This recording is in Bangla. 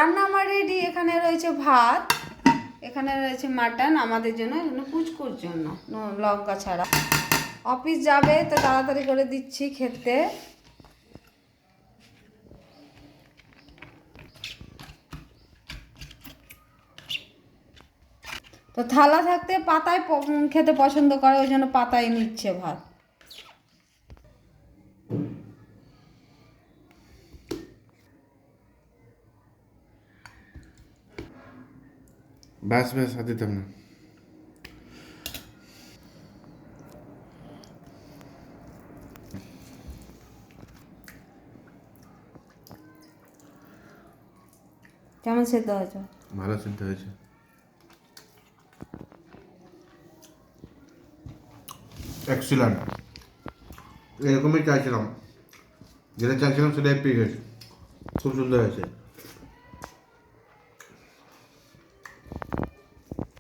রান্না আমার রেডি। এখানে রয়েছে ভাত, এখানে রয়েছে মাটন আমাদের জন্য, এখানে পুচকুর জন্য লঙ্কা ছাড়া। অফিস যাবে তো তাড়াতাড়ি করে দিচ্ছি খেতে। তো থালা থাকতে পাতায় খেতে পছন্দ করে, ওই জন্য পাতায় নিচ্ছে ভাত। ব্যাস ব্যাস আর দিতাম না। কেমন সেদ্ধ হয়েছে? ভালো সিদ্ধ হয়েছে, এক্সিলেন্ট। এরকমই চাইছিলাম, যেটা চাইছিলাম সেটাই পেয়ে গেছি, খুব সুন্দর হয়েছে।